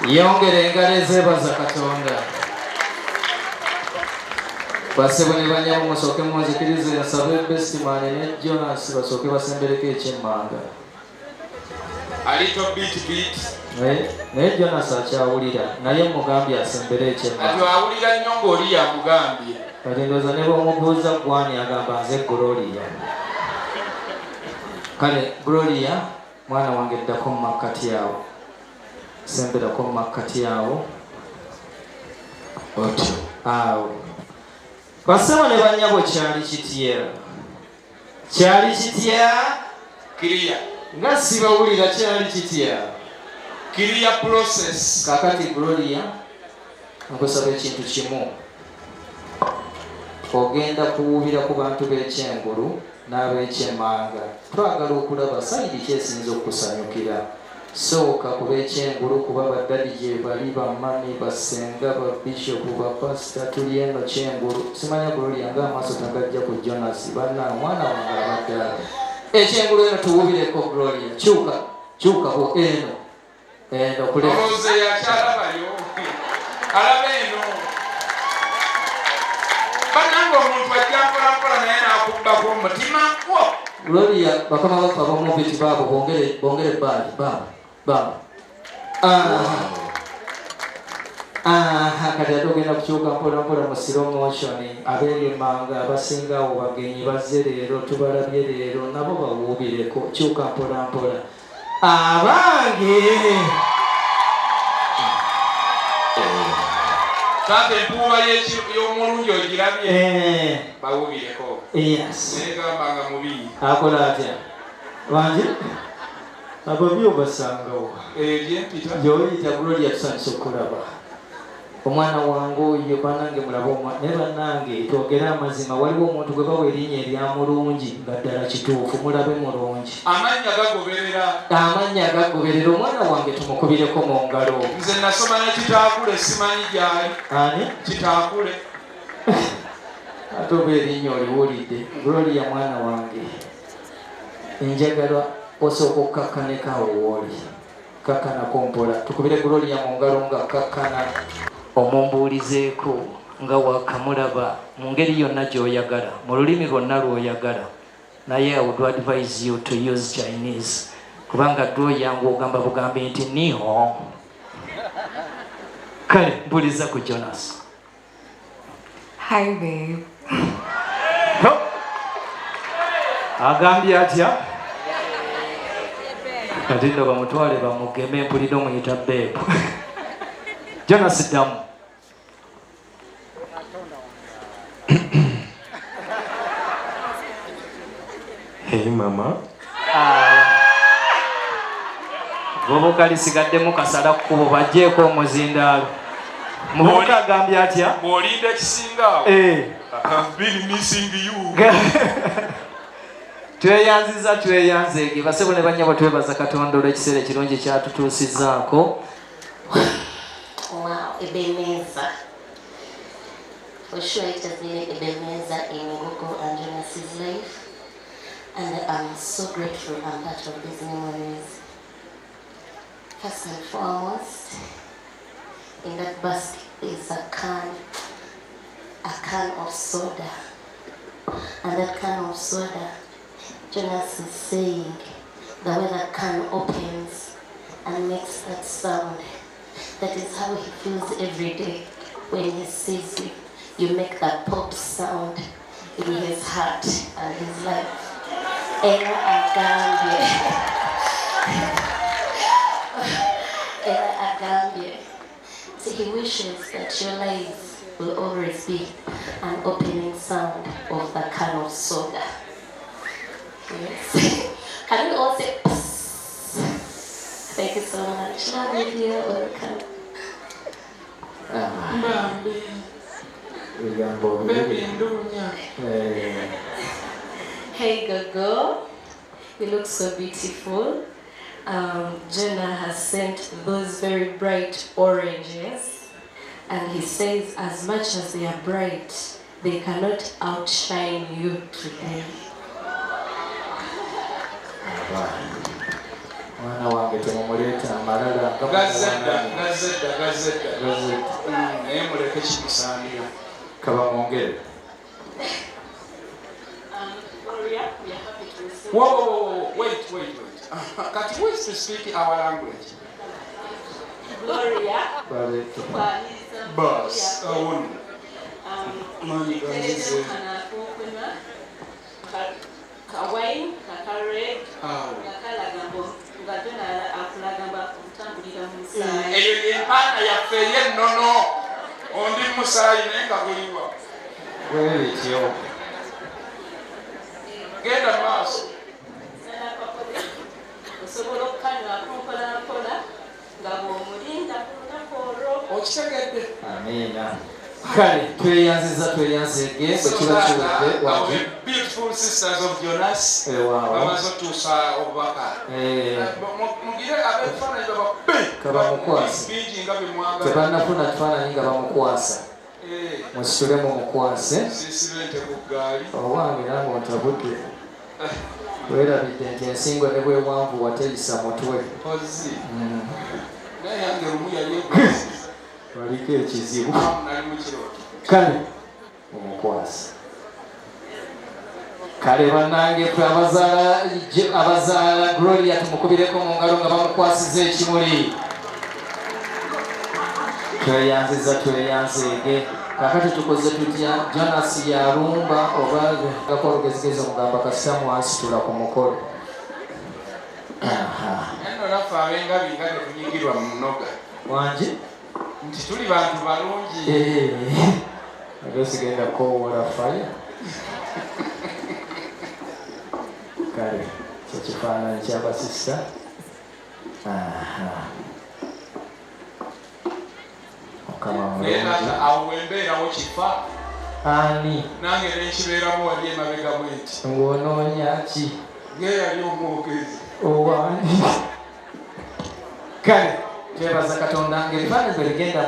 Yongere engalo ezeebaza Katonda. Basebo ne banyabo musooke munzikirize nsabe Bestman ne Jonas basooke basembereko ekyemmanga. A little bit. Naye Jonas akyawulira naye mugambye asembere ekyemmanga. Ati awulira nnyo ng'oli yamugambye. Kati ndowooza ne bw'omubuuza gwani agamba nze Gloria. Kale Gloria mwana wange ddako mu makkati awo. Semberako mu makkati awo. Otyo. Awo. Basebo ne bannyabo kyali kitya? Kyali kitya? Clear. Nga sibawulira kyali kitya? Clear process. Kakati Gloria nkusaba ekintu kimu. Ogenda kuwubira ku bantu b'ekyengulu n'ab'ekyemmanga. Twagala okulaba sayidi kyesinza okusanyukira. Sooka ku b'ekyengulu kuba baddadi gye bali bammami basenga babishopu bapasita tuli eno kyengulu. Simanya Gloria ng'amaaso tagajja ku Jonas banna mwana wange abadde ekyengulu eno tuwubireko Gloria. Kyuka eno kuleka. Olowooza yakyalabayo. Alaba eno. Banange omuntu ajja mpolampola naye n'akubbako omutima gwo. Gloria bakama bafa bamubiti baabo bongere bbaali baba. Kati ate ogenda kukyuka mpolampola mu slow motion. Abeerimanga abasingawo bagenyi bazze leero tubalabye leero nabo bawuubireko. Kyuka mpolampola. Abange Taata empuuba y'omulungi ogirabye. Bawuubireko. Yes. Naye gambanga mubi. Akola atya? Bangi? Ababi obasangawo. Gyempita. Gy'oyita Gloria tusanyusa okulaba. Omwana wange oyo bannange mulaba omwana. Naye bannange twogere amazima waliwo omuntu gwe bawa erinnya eryamulungi nga ddala kituufu mulabe mulungi. Amannya gagoberera. Amannya gagoberera. Omwana wange tumukubireko mu ngalo. Nze nasoma ne Kitaakule simanyi gyali. Ani? Kitaakule. Ate oba erinnya oliwulidde. Gloria mwana wange. Njagala osooka okukakkaneko awo wooli. Kakkana kompola. Tukubire Gloria mu ngalo nga kakkana. Omumbuulizeeko nga wakamulaba mu ngeri yonna gy'oyagala mu lulimi lwonna lw'oyagala. Naye I would advise you to use Chinese kubanga ddwoyangu ogamba bugambe nti niho. Kale mbuuliza ku Jonas. Hi babe. Agambye atya? Kati nno bamutwale bamugeme mpulira omuyita babe. Jonas ddamu. Hey mama. Boboka lisigaddemu kasala kkubo bajjeeko omuzindaalo. Mubuka agambye atya? Bw'olinda ekisingaawo. I've been missing you. Tweyanzeege basebo ne bannyabo twebaza Katonda olw'ekiseera ekirungi kyatutuusizzaako. Wow, Ebenezer. For sure it has been Ebenezer in Google and Jonas's life. And I'm so grateful I'm part of these memories. First and foremost, in that basket is a can of soda. And that can of soda, Jonas is saying, the way that can opens and makes that sound, that is how he feels every day when he sees you. You make that pop sound in his heart and his life. Era agambye. Era agambye. So he wishes that your lives will always be an opening sound of the can of soda. Yes. Can we all say psst? Thank you so much. Love you, dear. Welcome. Hey Gogo, you look so beautiful. Jenna has sent those very bright oranges, and he says as much as they are bright, they cannot outshine you today. mwana wange temumuleeta amalala gazedda gazetta naye muleke kimusaanira kabamwongere. Whoa, wait. Kati who is to speak our language? Gloria. Boss. Money Kawaii, Kakare, Kakalagambo, Gadona, Akulagamba, Tambulida Musa. eyo yempana yaffe yennono ondi musaayi naye nga guliwa bwebityo genda maaso osobola okukanywa akompolampola nga bw'omulinda ku lunaku olwo. okitegedde amiina. Kale tweyanziza bwe kiba kiwedde wangi beautiful sisters of Jonas waawo bamaze otuusa obubaka mugire abeefaananyi kabamukwasa bingi nga bemwagala tebannafuna kifaananyi nga bamukwasa musitulemu mukwase sisibente ku ggaali owange nange ontabudde weerabidde nti ensingo ne bwewanvu wateyisa mutwe ozi naye yange lumu yali ekwasiza waliko ekizibu. nali mukirooto Kale omukwasa kale bannange ffe abazaala Gloria tumukubireko mu ngalo nga bamukwasiza ekimuli. tweyanzeege kakati tukoze tutya? Jonas yalumba oba gako olugezigezi omugamba kasita mwansitula ku mukolo. nno naffe ab'engabi nga tetunyigirwa mu munoga wangi nti tuli bantu balungi ate sigenda kowoola faya. Kale kyo kifaananyi ky'abasista. Mukama mulungi. awo wembeerawo kifa Ani nange nenkibeeramu wali emabega bwenti ng'onoonya ki? ngeyali omwogezi Owani. Kale twebaza Katonda ng'ebifaananyi bwe bigenda